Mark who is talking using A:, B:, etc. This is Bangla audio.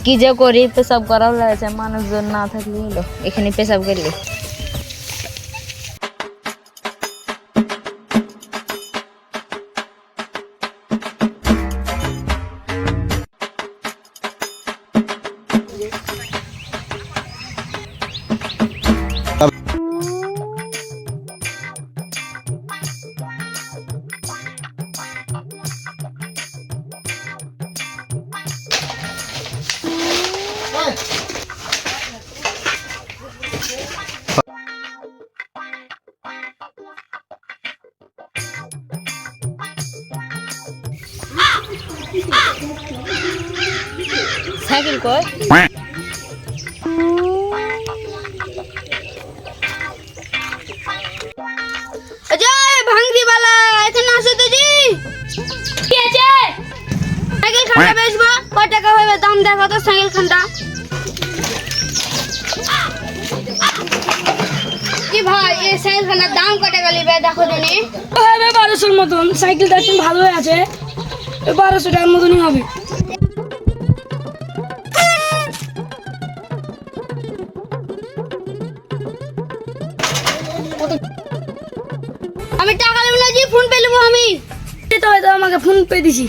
A: কি যে করি, পেশাব করাও লাগছে, মানুষজন না থাকলে হলো এখানে পেশাব করলে। সাইকেল কই?
B: अजय भांगरी वाला এখানে আসো তো জি কি আছে সাইকেল খানটা বেচবো কত টাকা হবে দাম দেখো তো সাইকেল খানটা কি ভাই এই সাইকেল খানটার দাম কত টাকা নেবে দেখো দিনে
C: হবে 1200 এর মতন। সাইকেলটা একদম ভালো আছে, 1200 টাকার মতনই হবে।
B: আমি টাকা নেব না জি ফোন পে নেব আমি
C: এই তো আমাকে ফোন পে দিছি।